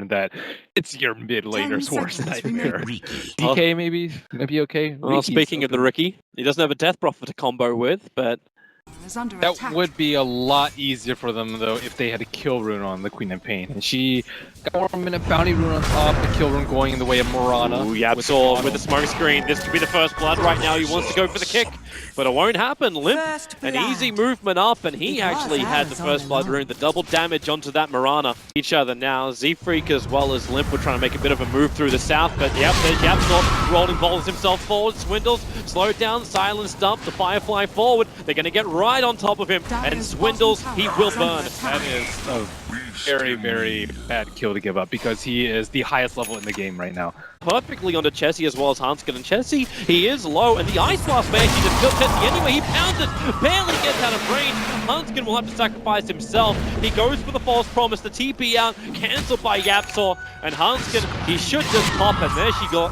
that it's your mid laner's worst nightmare. Riki. DK maybe okay. Well, speaking of the Riki, he doesn't have a Death Prophet to combo with, but that would be a lot easier for them though if they had a kill rune on the Queen of Pain. And she got 1 minute bounty rune on top, the kill rune going in the way of Murata. Ooh, Yapsor with the smoke screen. This could be the first blood right now. He wants to go for the kick, but it won't happen. Limp, an easy movement up, and he actually had the first blood rune. The double damage onto that Murata. Each other now. Z-Freak as well as Limp were trying to make a bit of a move through the south, but yep, there's Yapsor. Rolling balls himself forward. Swindles, slowed down, silenced up. The Firefly forward. They're going to get right on top of him, and Swindles, he will burn. That is a very, very bad kill to give up because he is the highest level in the game right now. Perfectly onto Chessie as well as Hanskin, and Chessie, he is low, and the Ice Blast may actually just kill Chessie anyway. He pounds it, barely gets out of range. Hanskin will have to sacrifice himself. He goes for the false promise, the TP out, cancelled by Yapsor, and Hanskin, he should just pop, and there she goes.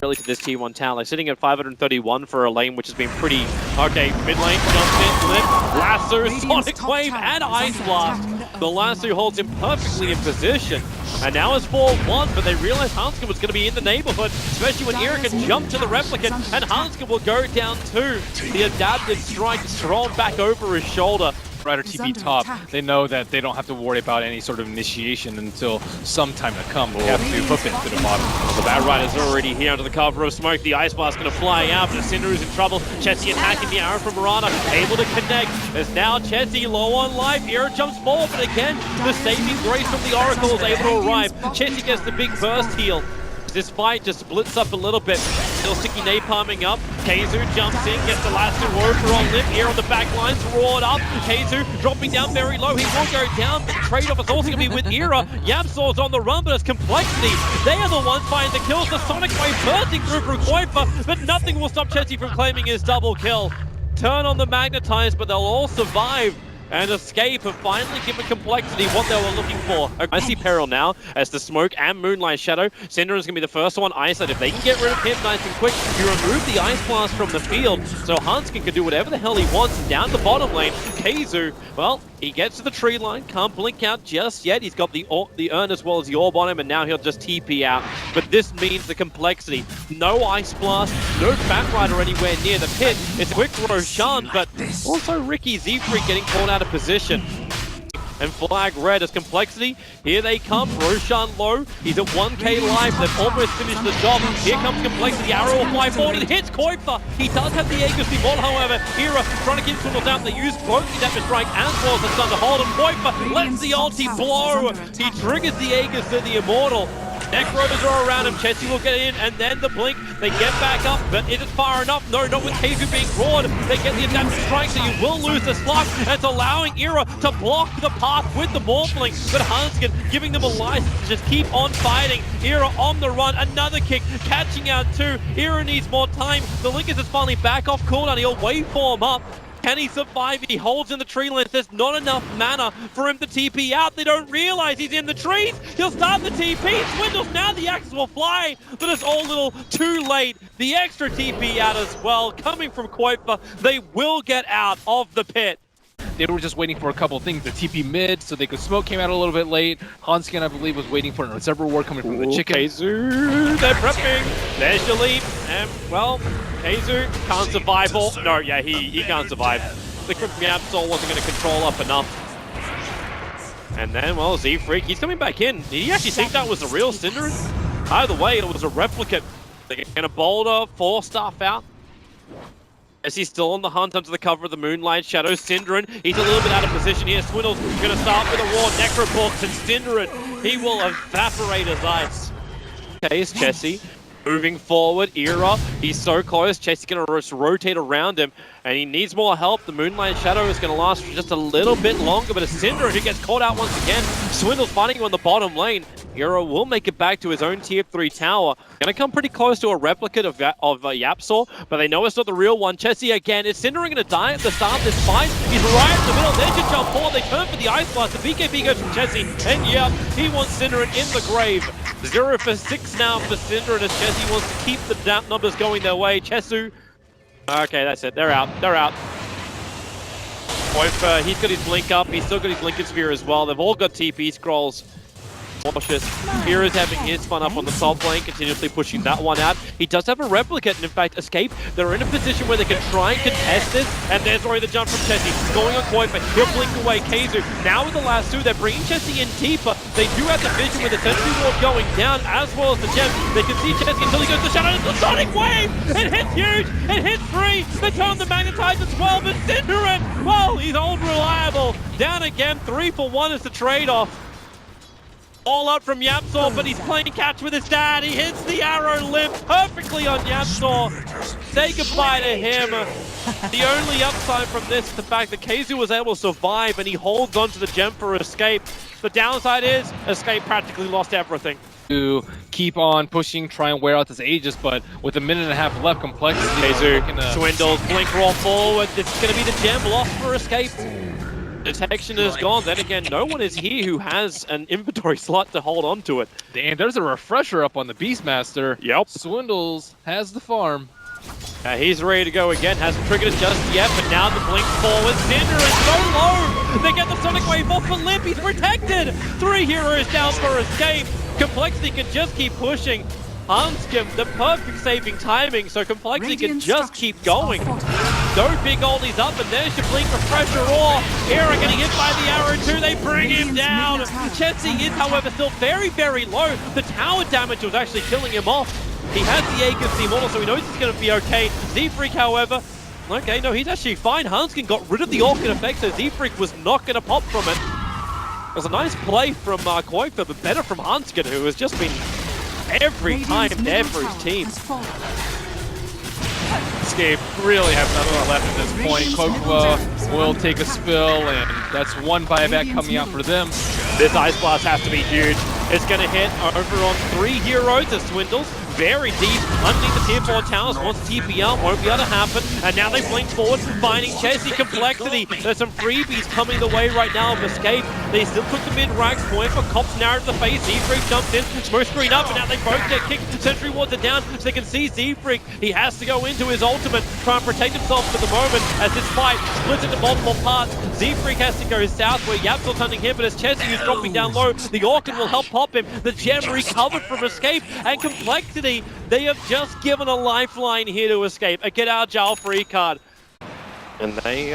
Really to this T1 tower, sitting at 531 for a lane which has been pretty okay. Mid lane jumps in, Limp, Lasso, Sonic Wave, and Ice Blast. The Lasso holds him perfectly in position, and now it's 4-1. But they realized Hanskin was going to be in the neighborhood, especially when Ira can jump to the replicant, and Hanskin will go down too. The adapted strike is thrown back over his shoulder. Rider TP top, they know that they don't have to worry about any sort of initiation until some time to come. They have to hook it to the bottom. The Bad Rider's already here under the cover of smoke. The Ice Blast going to fly out, but Cinder is in trouble. Chessie attacking the arrow from Murata, able to connect. There's now Chessie low on life. Ira jumps forward, but again, the saving grace from the Oracle is able to arrive. Chessie gets the big burst heal. This fight just splits up a little bit. Still sticky napalming up. Keizu jumps in, gets the last two Roper on Limp here on the back lines, roared up. Keizu dropping down very low. He will go down, but the trade-off is also going to be with Ira. Yapsor's on the run, but it's Complexity. They are the ones finding the kills. The Sonic Wave bursting through Koifa, but nothing will stop Chessie from claiming his double kill. Turn on the Magnetize, but they'll all survive and escape have finally given Complexity what they were looking for. I see peril now as the smoke and Moonlight Shadow. Cinder is going to be the first one. Isolate, if they can get rid of him nice and quick, you remove the Ice Blast from the field, so Hanskin can do whatever the hell he wants. And down the bottom lane, Keizu, well, he gets to the tree line, can't blink out just yet. He's got the urn as well as the orb on him, and now he'll just TP out. But this means the Complexity. No Ice Blast, no Bat Rider anywhere near the pit. It's a quick Roshan, but also Riki Z-Freak getting caught out of position. And flag red as Complexity. Here they come. Roshan low. He's at 1k life. They've almost finished the job. Here comes Complexity. Arrow will fly forward. It hits Koifa. He does have the Aegis ball, however. Ira trying to keep Swindle down. They use both the Adaptive Strike and Force the Sun to hold him. Koifa lets the ulti blow. He triggers the Aegis to the Immortal. Necrovers are around him. Chessie will get in, and then the blink. They get back up, but is it far enough? No, not with Keizu being clawed. They get the adaptive strike, so you will lose the slug. It's allowing Ira to block the path with the Morphling, but Hanskin giving them a license to just keep on fighting. Ira on the run, another kick, catching out two. Ira needs more time. The Linkus is finally back off cooldown. He'll waveform up. Can he survive? He holds in the tree line. There's not enough mana for him to TP out. They don't realize he's in the trees. He'll start the TP. Swindles now. The axes will fly, but it's all a little too late. The extra TP out as well. Coming from Koifa, they will get out of the pit. They were just waiting for a couple of things. The TP mid, so they could smoke, came out a little bit late. Hanskin, I believe, was waiting for a several ward coming from the chicken. Keizu, they're prepping. There's your leap. And, well, Keizu can't survive. No, yeah, he can't survive. The Yapsor wasn't going to control up enough. And then, well, Z-Freak, he's coming back in. Did he actually think that was the real Synderen? Either way, it was a replicate. They're going to boulder, 4-staff out. As he's still on the hunt under the cover of the Moonlight Shadow. Synderen, he's a little bit out of position here. Swindle's going to start with a raw Necroports, and Synderen, he will evaporate his ice. Okay, it's Chessie. Moving forward, Ira, he's so close. Chessie's going to just rotate around him, and he needs more help. The Moonlight Shadow is going to last for just a little bit longer, but it's Synderen who gets caught out once again. Swindle's fighting him on the bottom lane. Ira will make it back to his own tier 3 tower. Gonna come pretty close to a replicate of Yapsor, but they know it's not the real one. Chessie again. Is Synderen gonna die at the start of this fight? He's right in the middle. There's your jump forward. They turn for the Ice Blast. The BKB goes from Chessie, and yeah, he wants Synderen in the grave. 0 for 6 now for Synderen as Chessie wants to keep the numbers going their way. Chesu. Okay, that's it. They're out. They're out. Koifa, he's got his blink up. He's still got his Lincoln Sphere as well. They've all got TP scrolls. cautious. Here is having his fun up on the top lane, continuously pushing that one out. He does have a replicate, and in fact, Escape, they're in a position where they can try and contest this, and there's already the jump from Chessie. Going on coil, but he'll blink away KheZu. Now with the last two, they're bringing Chessie in deeper. They do have the vision with the Sentry Ward going down, as well as the gem. They can see Chessie until he goes to Shadow. It's the Sonic Wave! It hits huge! It hits 3! They turn the Magnetize as well, but Cinderin, well, he's old reliable. Down again, 3 for 1 is the trade-off. All out from YapzOr, but he's playing catch with his dad. He hits the arrow limb perfectly on YapzOr. Say goodbye to him. The only upside from this is the fact that KheZu was able to survive, and he holds onto the gem for Escape. The downside is Escape practically lost everything. To keep on pushing, try and wear out this Aegis, but with a minute and a half left, Complexity KheZu swindles, blink roll forward. This is going to be the gem lost for Escape. Detection is gone. Then again, no one is here who has an inventory slot to hold on to it. And there's a refresher up on the Beastmaster. Yep. Swindles has the farm. He's ready to go again. Hasn't triggered it just yet, but now the blink forward. Cinder is so low. They get the Sonic Wave off for Limp. He's protected. 3 heroes down for Escape. Complexity can just keep pushing. Hanscom, the perfect saving timing, so Complexity can just keep going. Those big oldies up, and there's your blink refresher. Or Era getting hit by the arrow too. They bring him down. Chessie is, however, still very, very low. The tower damage was actually killing him off. He has the Aegis Immortal, so he knows he's going to be okay. Z-Freak, however, okay, no, he's actually fine. Hanscom got rid of the Orchid effect, so Z-Freak was not going to pop from it. It was a nice play from coL, but better from Hanscom, who has just been every time there for his team. Escape really have nothing left at this point. coL will take a spill, and that's one buyback coming out for them. This Ice Blast has to be huge. It's going to hit over on 3 heroes as Swindles. Very deep underneath the tier 4 towers. Wants TPL, won't be able to happen. And now they blink forward, finding Chessie. Complexity. There's some freebies coming the way right now of Escape. They still took the mid-racks point, but Cop's narrowed the face. Z-Freak jumps in, smoke screen up, and now they both get kicked. Sentry Wards are down, so they can see Z-Freak. He has to go into his ultimate, try and protect himself for the moment as this fight splits into multiple parts. Z-Freak has to go south where YapzOr's hunting him, but as Chessie who's dropping down low, the Orchid will help pop him. The gem recovered from Escape, and Complexity, they have just given a lifeline here to Escape, a get out of jail free card. And they,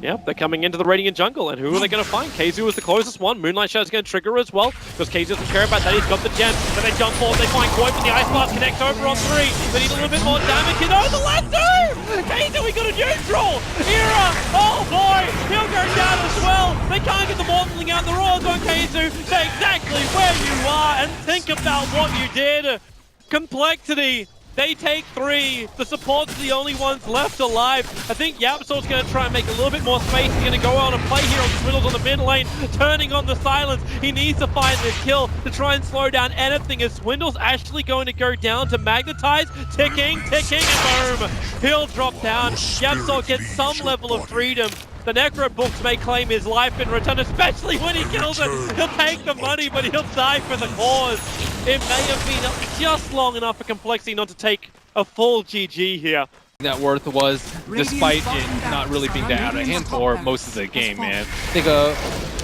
they're coming into the Radiant jungle, and who are they going to find? KheZu is the closest one. Moonlight Shadow's going to trigger as well, because KheZu doesn't care about that. He's got the gem, but they jump forward, they find coil, and the Ice Blast connects over on 3. They need a little bit more damage. Oh, the last 2! KheZu, we got a neutral! Era! Oh boy! He'll go down as well! They can't get the mortaling out. The Roars on KheZu. Stay exactly where you are, and think about what you did. Complexity, they take 3. The support's the only ones left alive. I think YapzOr's going to try and make a little bit more space. He's going to go out and play here on Swindles on the mid lane, turning on the silence. He needs to find this kill to try and slow down anything. Is Swindles actually going to go down to Magnetize? Ticking, and boom. He'll drop down. YapzOr gets some level of freedom. The Necro Books may claim his life in return, especially when he kills him. He'll take the money, but he'll die for the cause. It may have been just long enough for Complexity not to take a full GG here. Net worth was, despite it not really being that out of hand for most of the game, man. I think a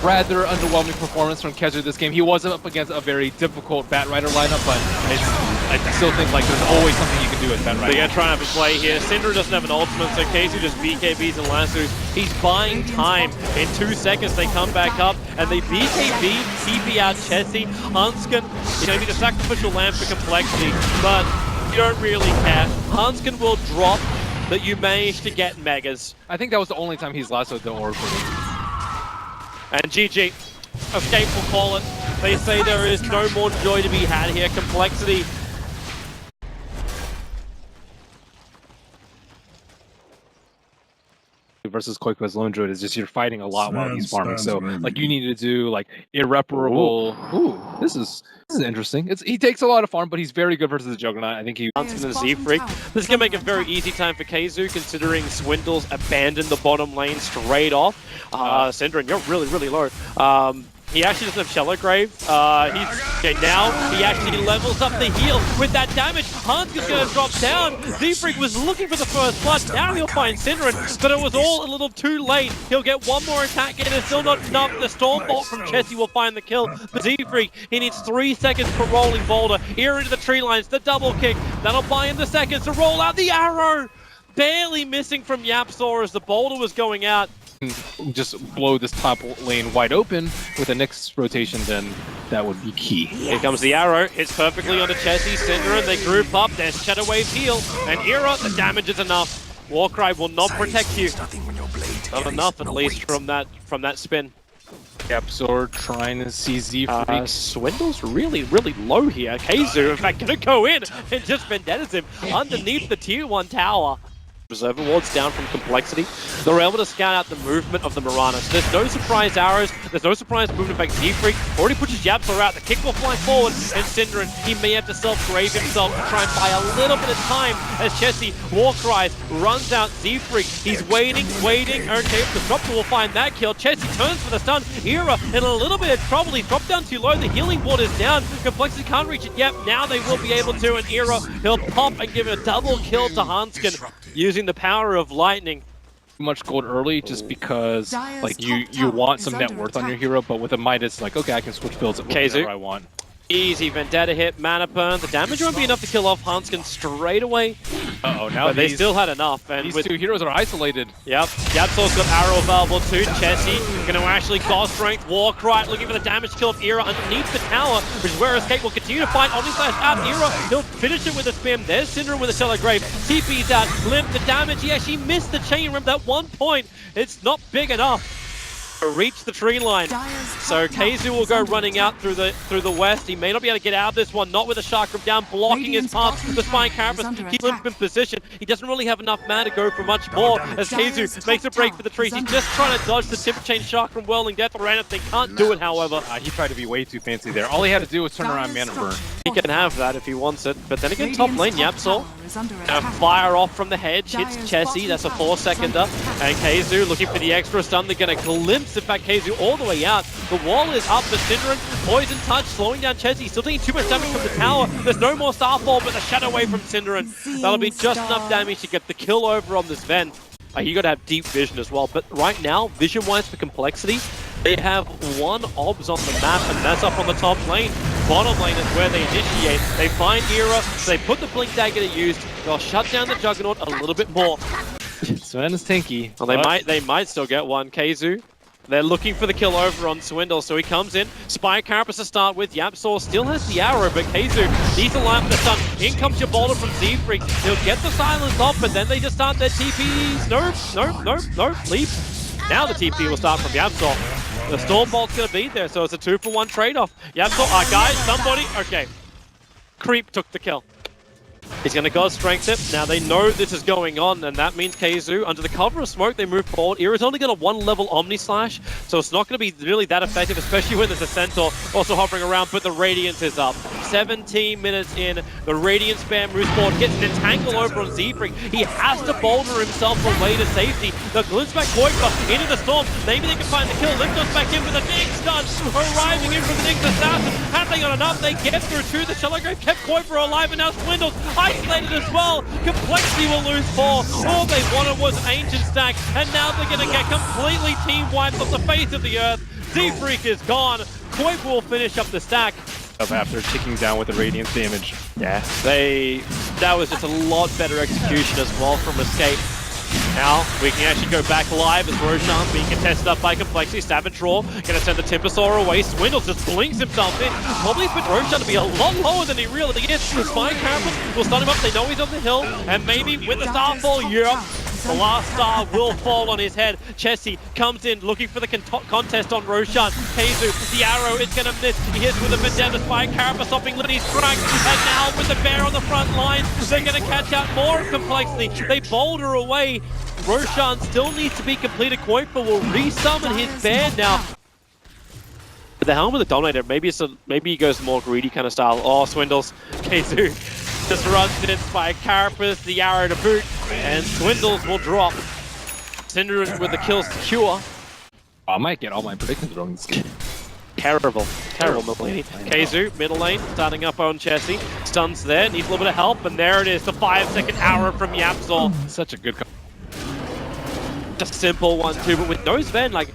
rather underwhelming performance from KheZu this game. He was up against a very difficult Batrider lineup, but I still think like there's always something you can do with Batrider. They're trying to have a play here. Cinder doesn't have an ultimate, so KheZu just BKBs and lassos. He's buying time. In 2 seconds, they come back up, and they BKB, TP out Chessie. Hanscom is going to be the sacrificial lamb for Complexity, but you don't really care. Hanscom will drop that you managed to get Megas. I think that was the only time he's lassoed the orb for me. And GG. Escape will call it. They say there is no more joy to be had here. Complexity. Versus coL as Lone Druid is just you're fighting a lot while he's farming. So like you need to do like irreparable. Ooh, this is interesting. He takes a lot of farm, but he's very good versus the Juggernaut. I think he Hanscom and Z-Freak. This is gonna make a very easy time for KheZu, considering Swindles abandoned the bottom lane straight off. Syndron, you're really low. He actually doesn't have Shallow Grave. Okay, now he actually levels up the heal with that damage. Hanskin's going to drop down. Z-Freak was looking for the first blood. Now he'll find Synderen, but it was all a little too late. He'll get one more attack and it's still not enough. The Stormbolt from Chessie will find the kill. But Z-Freak, he needs 3 seconds for rolling boulder. Here into the tree lines, the double kick. That'll buy him the seconds to roll out the arrow. Barely missing from YapzOr as the boulder was going out. Just blow this top lane wide open with the next rotation, then that would be key. Here comes the arrow, hits perfectly onto Chessie, Synderen, they group up, there's Shadow Wave heal, and Era, the damage is enough. Warcry will not protect you. Not enough at least from that spin. YapzOr trying to see Z-Freak. Swindle's really low here. KZu, in fact, gonna go in and just vendettas him underneath the tier 1 tower. Reserve wards down from Complexity. They're able to scout out the movement of the Mirana. So there's no surprise arrows, there's no surprise movement back. Z-Freak already pushes YapzOr out. The kick will fly forward, and Synderen, he may have to self-grave himself to try and buy a little bit of time as Chessie Warcries runs out Z-Freak. He's waiting. Okay, the Disruptor will find that kill. Chessie turns for the stun. Era in a little bit of trouble. He's dropped down too low. The healing ward is down. Complexity can't reach it yet. Now they will be able to, and Era, he'll pop and give a double kill to Hanskin. Using the power of lightning. Too much gold early just because like you want some net worth on your hero, but with a Midas, like, okay, I can switch builds at whatever I want. Easy Vendetta hit, mana burn. The damage won't be enough to kill off Hanskin straight away. Uh-oh, now but they still had enough. And these two heroes are isolated. Yep, YapzOr's got arrow available too. Chessie going to actually God Strength, Warcry, looking for the damage to kill of Era underneath the tower, which is where Escape will continue to fight. Omnislash out, Era, he'll finish it with a spam. There's Synderen with a Shallow Grave. TP's out, Limp, the damage, he actually missed the chain. Remember that 1 point, it's not big enough to reach the tree line. So KZu will go running out through the west. He may not be able to get out of this one, not with a Chakram down, blocking his path. The Spine Carapace keeps Limp in position. He doesn't really have enough mana to go for much more as KZu makes a break for the trees. He's just trying to dodge the Tip Chain Chakram Whirling Death or anything. Can't do it, however. He tried to be way too fancy there. All he had to do was turn around mana burn. He can have that if he wants it. But then again, top lane, YapzOr. Fire off from the hedge, hits Chessie, that's a 4-seconder. And KZu looking for the extra stun. They're going to glimpse, in fact, KZu all the way out. The wall is up for Synderen. Poison Touch slowing down Chessie. Still taking too much damage from the tower. There's no more Starfall, but the Shadow Wave from Synderen. That'll be just enough damage to get the kill over on this Ven. You got to have deep vision as well. But right now, vision-wise for Complexity, they have 1 obs on the map, and that's up on the top lane. Bottom lane is where they initiate. They find Era, so they put the Blink Dagger to use. They'll shut down the Juggernaut a little bit more. Sven is tanky. Well, they might still get one. KZu, they're looking for the kill over on Swindle, so he comes in. Spire Carapace to start with. YapzOr still has the arrow, but KZu needs to line up the stun. In comes your boulder from Z-Freak. He'll get the silence off, but then they just start their TPs. Nope. Leap. Now the TP will start from YapzOr. The Stormbolt's going to be there, so it's a 2-for-1 trade-off. YapzOr, guys, somebody. Okay. Creep took the kill. He's going to God Strength it. Now they know this is going on, and that means KZu, under the cover of smoke, they move forward. Era's only got a 1-level Omni Slash, so it's not going to be really that effective, especially when there's a Centaur also hovering around, but the Radiance is up. 17 minutes in, the Radiance spam respawn gets an entangle over on Z-Freak. He has to boulder himself away to safety. The glimpse back Koipa into the storm. Maybe they can find the kill. Limp goes back in with a Nyx stun, arriving in from the Nyx assassin. Have they got enough? They get through to the Shallow Grave, kept Koipa alive, and now Swindles isolated as well. Complexity will lose 4. All they wanted was Ancient Stack, and now they're going to get completely team wiped off the face of the earth. Z-Freak is gone. Koipa will finish up the stack. After ticking down with the Radiance damage. Yeah, that was just a lot better execution as well from Escape. Now, we can actually go back live as Roshan being contested up by Complexity. Savage Roar gonna send the Timbersaw away. Swindle just blinks himself in. Probably expect Roshan to be a lot lower than he really is. Spine Carapace will stun him up. They know he's on the hill. And maybe with the Starfall, the last star will fall on his head. Chessie comes in looking for the contest on Roshan. KZu, the arrow is going to miss. He hits with a Vendetta. Spike Carapace stopping Liddy's strike. And now with the bear on the front line, they're going to catch out more Complexity. They boulder away. Roshan still needs to be completed. Koipa will resummon his bear now. The helm of the Dominator, maybe he goes more greedy kind of style. Oh, Swindles. KZu just runs in by Carapace, the arrow to boot, and Swindles will drop. Synderen with the kill secure. I might get all my predictions wrong this game. Terrible Malini. Keizu, middle lane, starting up on Chessie. Stuns there, needs a little bit of help, and there it is, the 5-second arrow from Yapzor. Such a good Just simple 1-2, but with no Sven, like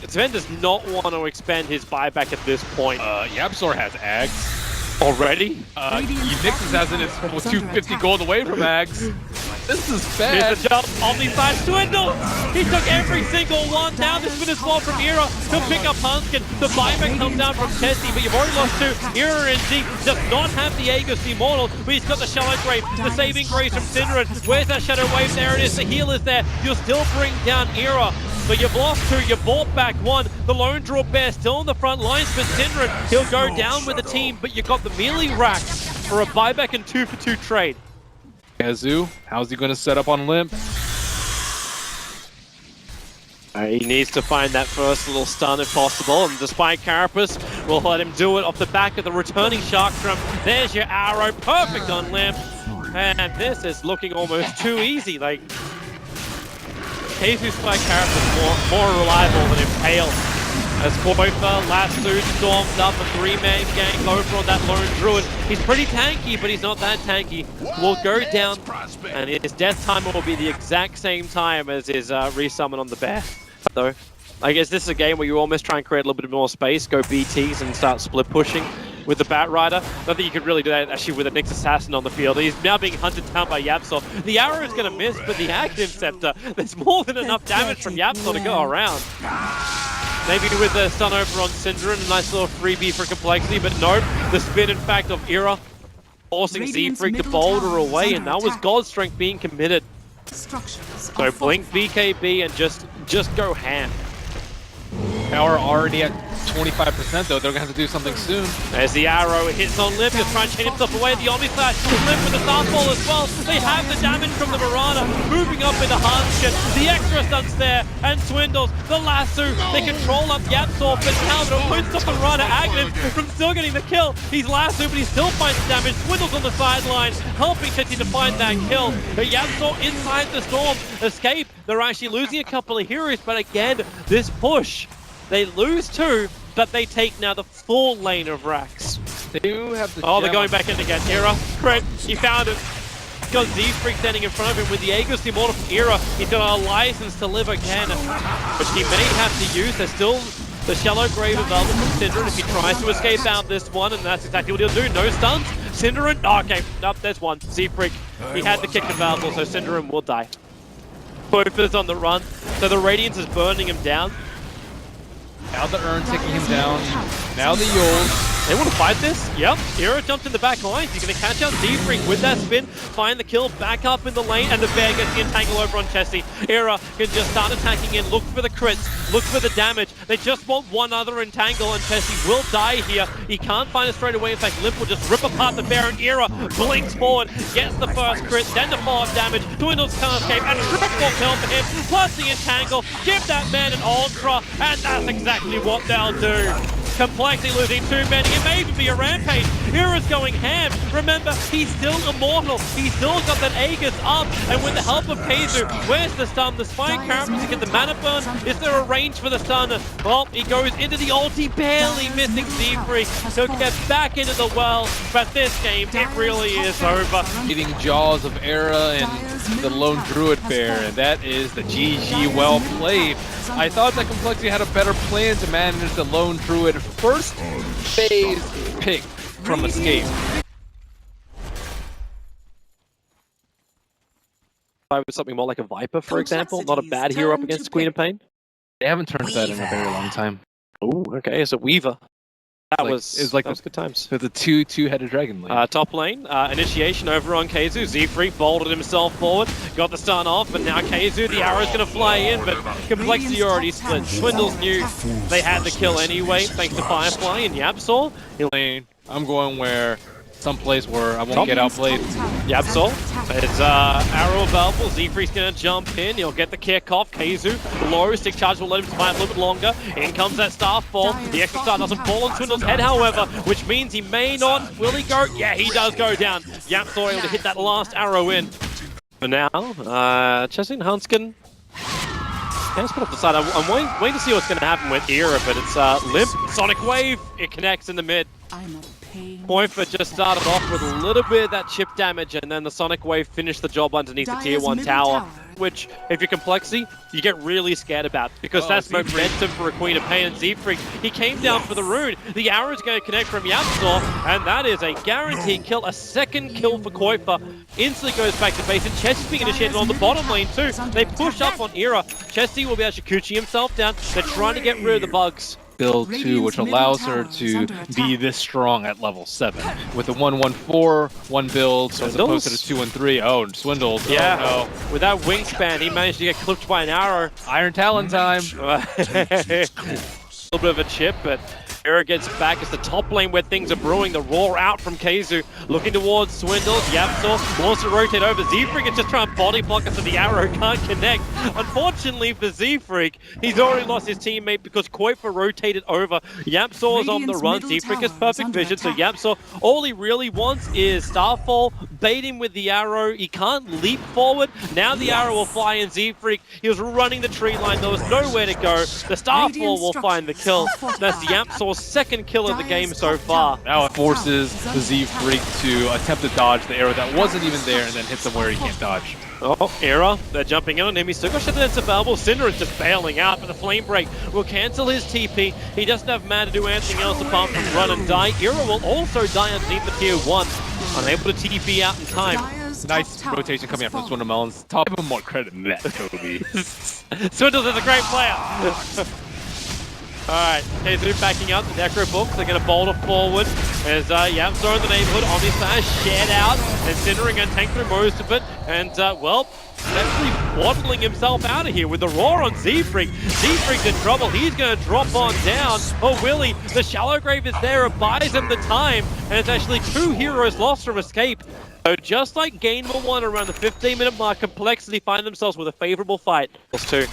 Sven does not want to expend his buyback at this point. Yapzor has Ags. Already? Nix's has it, it's 250 gold away from Ags. This is bad. Here's the jump, Omni side, Swindle! He took every single one. Now this spin is fall from Era. He'll pick up Hanskin. The buyback comes down from Chessie, but you've already lost two. Era and Z does not have the Aegis Immortal, but he's got the Shallow Grave, the saving grace from Synderen. Where's that Shadow Wave? There it is, the heal is there. You'll still bring down Era, but you've lost two, you bought back one. The Lone Draw Bear still on the front lines for Synderen. He'll go down with the team, but you got the melee rack for a buyback and 2-for-2 trade. Kazu, how's he going to set up on Limp? He needs to find that first little stun if possible, and despite Carapace will let him do it off the back of the returning Shark Drum. There's your arrow, perfect on Limp, and this is looking almost too easy. Like, Kazu's by Carapace more reliable than Impale. As Koifa, Lasso storms up a 3-man gang over on that Lone Druid. He's pretty tanky, but he's not that tanky. Will go down, and his death timer will be the exact same time as his resummon on the bear. So, I guess this is a game where you almost try and create a little bit more space, go BTs and start split pushing with the Bat Rider. Not that you could really do that actually with a Nyx Assassin on the field. He's now being hunted down by Yapzor. The arrow is going to miss, but the Active Scepter, there's more than enough damage from Yapzor to go around. Maybe with the stun over on Synderen, a nice little freebie for complexity, but nope. The spin, in fact, of Era forcing Z-Freak to boulder away, and that was God Strength being committed. So blink BKB and just go ham. Power already at 25% though, they're gonna have to do something soon. As the arrow hits on Limp, he'll try and chain himself away. The Omni Slash, Limp with the Starfall as well. They have the damage from the Mirana, moving up with the Hanskin. The extra stunts there, and Swindles, the Lasso. They control up Yapzor, but Calvin puts up the Mirana Agnes from still getting the kill. He's Lasso, but he still finds the damage. Swindles on the sideline, helping Chessie to find that kill. But Yapzor inside the storm, escape. They're actually losing a couple of heroes, but again, this push, they lose two, but they take now the full lane of racks. They do have the they're going back in again. Era, crit, he found it. He's got Z-Freak standing in front of him with the Aegis Immortal from Era. He's got a license to live again, which he may have to use. There's still the Shallow Grave available from Synderen if he tries to escape out this one, and that's exactly what he'll do. No stuns. Synderen, okay, nope, there's one. Z-Freak, he had the kick available, so Synderen will die. Koifa's on the run, so the Radiance is burning him down. Now the Urn taking him down. Now the Yols. They want to fight this? Yep. Era jumped in the back lines. He's going to catch out Z-Freak with that spin, find the kill, back up in the lane, and the bear gets the entangle over on Chessie. Era can just start attacking in, look for the crits, look for the damage. They just want one other entangle, and Chessie will die here. He can't find it straight away. In fact, Limp will just rip apart the bear, and Era blinks forward, gets the first crit, then the follow-up damage, Dwindles can't escape, and triple kill for him, plus the entangle. Give that man an ultra, and that's exactly what they'll do. Complexity losing too many. It may even be a rampage. Era's going ham. Remember, he's still immortal. He's still got that Aegis up. And with the help of Keizu, where's the stun? The Spine Carapace to get the mana burn. Is there a range for the stun? Well, he goes into the ulti, barely missing Z-Freak. He'll get back into the well. But this game, it really is over. Eating Jaws of Era and the Lone Druid Bear. And that is the GG well played. I thought that Complexity had a better plan to manage the Lone Druid first phase pick from Escape. I was something more like a Viper, for example, not a bad hero up against Queen of Pain. They haven't turned to that in a very long time. Oh, okay, so Weaver. That was good times. So the two-headed dragon lane. Top lane, initiation over on Keizu. Z-Freak bolted himself forward, got the stun off, but now Keizu, the arrow's going to fly in, but Complexity already split. Swindles knew they had the kill anyway, thanks to Firefly and Yapzor. I'm going someplace where I won't get outplayed. Yapzor, it's arrow available. Z-Freak's gonna jump in. He'll get the kick off. Keizu, low stick charge will let him survive a little bit longer. In comes that Starfall. The extra star doesn't fall on Swindle's head, however, which means he may not. Will he go? Yeah, he does go down. Yapzor able to hit that last arrow in. For now, Chessie and Hanskin Let's put off the side. I'm waiting to see what's going to happen with Era, but it's Limp. Sonic Wave. It connects in the mid. coiL just started off with a little bit of that chip damage, and then the Sonic Wave finished the job underneath the tier 1 tower, which, if you're Complexity, you get really scared about, because that's momentum for a Queen of Pain. And Z-Freak, he came down for the rune. The arrow's going to connect from YapzOr, and that is a guaranteed kill, a second kill for coiL. Instantly goes back to base, and Chessie's being initiated on the bottom lane too. They push up on Era. Chessie will be able to Shakuchi himself down. They're trying to get rid of the bugs. Build too, which allows her to be this strong at level 7 with the 1-1-4, one build as opposed to the 2-1-3. Oh, and swindled. Yeah. Oh, no. With that wingspan, he managed to get clipped by an arrow. Iron Talon time. A little bit of a chip, but Era gets back as the top lane where things are brewing. The roar out from Keizu, looking towards Swindles. YapzOr wants to rotate over. Z-Freak is just trying to body block it so the arrow can't connect. Unfortunately for Z-Freak, he's already lost his teammate because coiL rotated over. YapzOr is on the run. Z-Freak has perfect vision, so YapzOr, all he really wants is Starfall, bait him with the arrow. He can't leap forward. Now the arrow will fly in. Z-Freak, he was running the tree line. There was nowhere to go. The Starfall will find the kill. That's YapzOr's second kill of the game so far. Now it forces the Z-Freak to attempt to dodge the arrow that wasn't even there and then hits him where he can't dodge. Oh, Era, they're jumping in on him. He's still got shit that's available. Cinder is just bailing out, but the Flame Break will cancel his TP. He doesn't have mana to do anything else apart from run and die. Era will also die underneath the tier 1, unable to TP out in time. Nice rotation coming out from Swindle Melons. Top of him more credit than that, Kobe. Swindles is a great player. Alright, Keizu backing out the Necro Books. They're going to boulder forward as YapzOr in the neighborhood. Omnislash shared out, and Cinder going to tank through most of it. And, well, actually waddling himself out of here with the roar on Z-Freak. Z-Freak's in trouble. He's going to drop on down. Oh, Willie, the Shallow Grave is there. It buys him the time. And it's actually 2 heroes lost from escape. So just like game 1 around the 15-minute mark, Complexity find themselves with a favorable fight. Plus 2.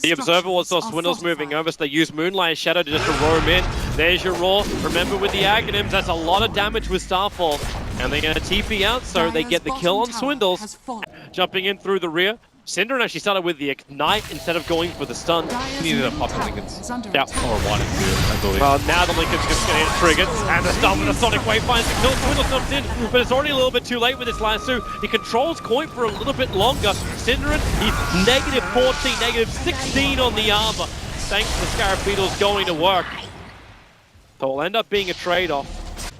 The Observer was saw Swindles moving over, so they use Moonlight Shadow to just to roam in. There's your roar. Remember with the Aghanims, that's a lot of damage with Starfall. And they're going to TP out, so they get the kill on Swindles. Jumping in through the rear. Cinder actually started with the Ignite instead of going for the stun. He needed to pop the Lincolns. Yeah. Or wanted to, I believe. Well, now the Lincoln's just going to get triggered. And the stun with the Sonic Wave finds the kill. Swindle comes in, but it's already a little bit too late with this lasso. He controls coiL for a little bit longer. Cinderin, he's negative 14, negative 16 on the armor. Thanks to the Scarab Beetles going to work. So it'll end up being a trade-off.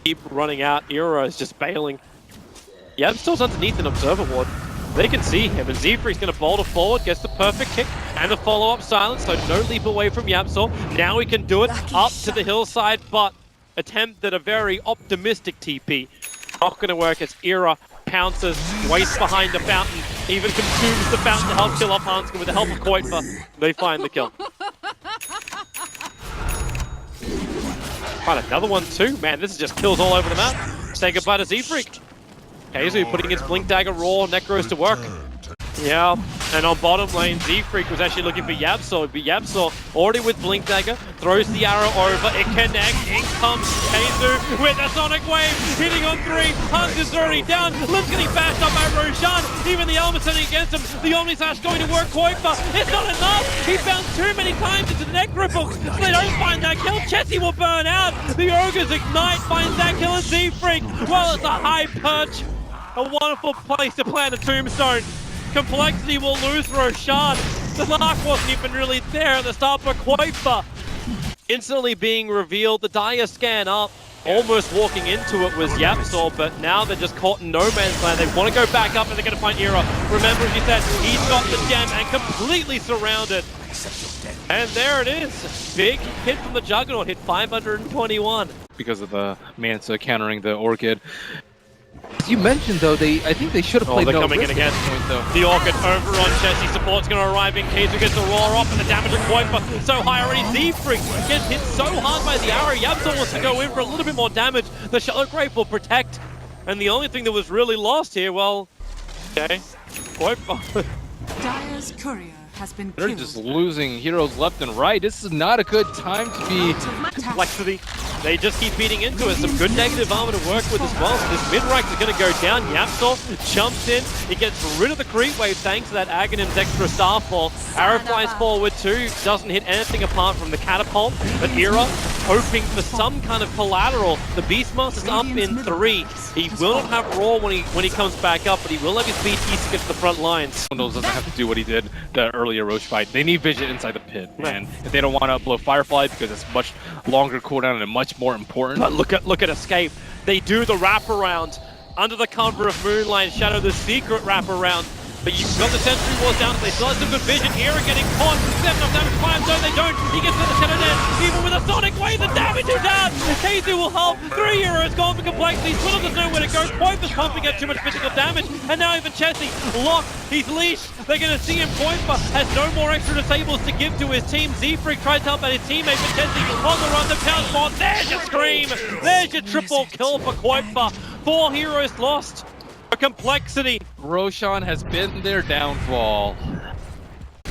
Keep running out. Era is just bailing. YapzOr's underneath an Observer Ward. They can see him, and Z-Freak's going to boulder forward, gets the perfect kick, and the follow-up silence, so no leap away from YapzOr. Now he can do it up to the hillside, but attempt at a very optimistic TP. Not going to work as Era pounces, waits behind the fountain, even consumes the fountain to help kill off Hanska with the help of coiL. They find the kill. Find another one too. Man, this is just kills all over the map. Say goodbye to Z-Freak. Keizu putting his Blink Dagger Roar, Necros to work. Yeah, and on bottom lane, Z-Freak was actually looking for YapzOr, but YapzOr already with Blink Dagger, throws the arrow over, it connects, in comes Keizu with a Sonic Wave, hitting on 3, Hunt is already down, Limp's getting bashed up by Roshan, even the Elmer turning against him, the Omnislash going to work coiL, it's not enough, he bounced too many times into the Necrobooks, so they don't find that kill, Chessie will burn out, the Ogre's Ignite finds that kill, and Z-Freak, well, it's a high perch, a wonderful place to plant a tombstone. Complexity will lose Roshan. The Lark wasn't even really there at the start, but coiL instantly being revealed. The Dire scan up, almost walking into it was YapzOr, but now they're just caught in no man's land. They want to go back up and they're going to find Era. Remember, as you said, he's got the gem and completely surrounded. And there it is. Big hit from the Juggernaut, hit 521. Because of the Mansa countering the Orchid. As you mentioned, though, I think they should have played they're no coming in again. Point, though. The Orchid over on Chessie. Support's going to arrive in case we get the roar off, and the damage of coiL so high already. Z-Freak gets hit so hard by the arrow. YapzOr wants to go in for a little bit more damage. The Shallow Grave will protect. And the only thing that was really lost here, well, okay, coiL. Dire's courier has been They're killed. just losing heroes left and right. This is not a good time to be Complexity. They just keep beating into it. Some good negative armor to work with as well. So this mid-rank is going to go down. Yapsor jumps in. He gets rid of the creep wave thanks to that Aghanim's extra starfall. Arrow flies forward too. Doesn't hit anything apart from the catapult. But Era hoping for some kind of collateral. The Beastmaster's up in 3. He will not have Raw when he comes back up, but he will have his BTs to get to the front lines. Windows doesn't have to do what he did the earlier Roche fight. They need vision inside the pit, and if they don't want to blow Firefly because it's much longer cooldown and much more important. But look at Escape. They do the wraparound under the cover of Moonlight Shadow, the secret wraparound. But you've got the Sentry Walls down, they still have some good vision. Era getting caught, 7 of damage, 5 no they don't. He gets to the Shadow Dance, even with a Sonic Wave, the damage is out! KZ will help, 3 Euros gone for complexity, Twiddle doesn't know where to go, Poip is pumping out too much physical damage, and now even Chessie, locked, he's leashed, they're gonna see him, Poipa has no more extra disables to give to his team. Z-Freak tries to help out his teammate, but Chessie on the run, the pound spot, there's your scream! There's your triple kill for Poipa, 4 heroes lost. Complexity. Roshan has been their downfall.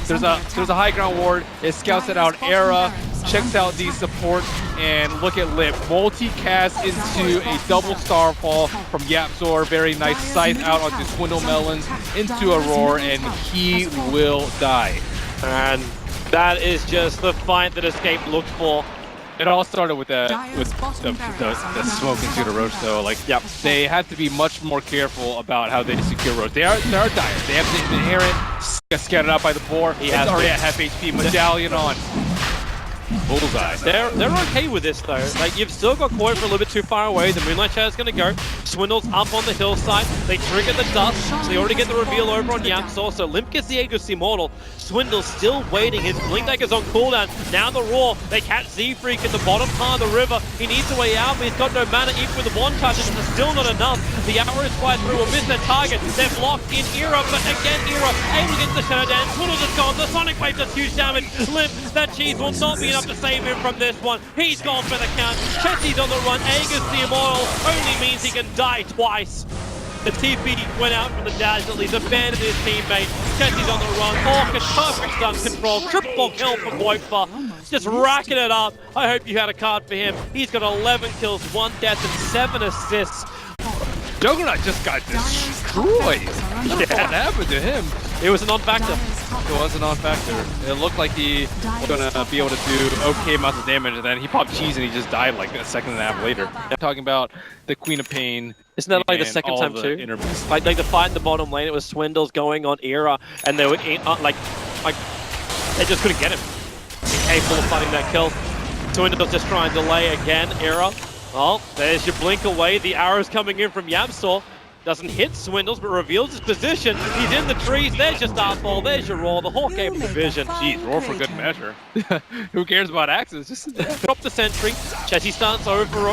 There's a high ground ward. It scouts it out. Era checks out the support and look at Lip. Multicast into a double starfall from Yapzor. Very nice scythe out onto Swindle Melons into a roar, and he will die. And that is just the fight that Escape looked for. It all started with the smoke into the Roche, though. Like, yep. They have to be much more careful about how they secure Roche. They are dire. They have the inherent scattered out by the boar. He's already at half HP. Medallion on. Bullseye. They're okay with this though. Like, you've still got coil for a little bit too far away. The Moonlight Shadow's gonna go. Swindle's up on the hillside. They trigger the dust. So they already get the reveal over on Yapsor. So Limp gets the Aegis Immortal. Swindle's still waiting. His Blink Dagger's on cooldown. Now the Roar. They catch Z-Freak at the bottom part of the river. He needs a way out, but he's got no mana. Even with the one charge, it's still not enough. The arrows fly through, will miss their target. They're blocked in Era, but again Era able to get the Shadow Dance. Swindle just gone. The Sonic Wave does huge damage. Limp, that cheese will not be enough to save him from this one. He's gone for the count. Chessie's on the run. Aegis the Immortal only means he can die twice. The TP went out from the dash, at least abandoned his teammate. Chessie's on the run. Orchid, perfect stun control. Triple kill for Poipa. Just racking it up. I hope you had a card for him. He's got 11 kills, 1 death, and 7 assists. Juggernaut just got destroyed. What happened to him? It was a non-factor. It was a non-factor. It looked like he was gonna be able to do okay amounts of damage, and then he popped cheese and he just died like a second and a half later. I'm talking about the Queen of Pain. Isn't that like the second time too? Like the fight in the bottom lane, it was Swindles going on Era, and they were like they just couldn't get him. Capable of fighting that kill. Swindles just trying to delay again. Era. Oh, there's your blink away. The arrow's coming in from Yapsor. Doesn't hit Swindles, but reveals his position. He's in the trees. There's your Starfall. There's your Roar. The Hawk able to vision. Jeez, Roar for good measure. Who cares about axes? Just drop the sentry. Chessie starts over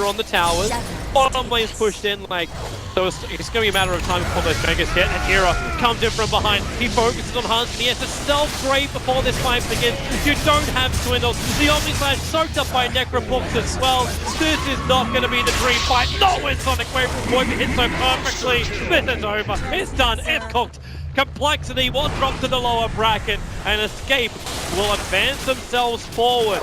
on the towers. Bottom lane's pushed in. Like, so it's going to be a matter of time before those Vegas hit. And Era comes in from behind. He focuses on Hans, and he has to stealth-grave before this fight begins. You don't have Swindles. The Omni Slash soaked up by Necropux as well. This is not going to be the dream fight. No, it's Sonic Wave from Poip. It hits so perfectly. This is over. It's done. It's cooked. Complexity will drop to the lower bracket, and Escape will advance themselves forward.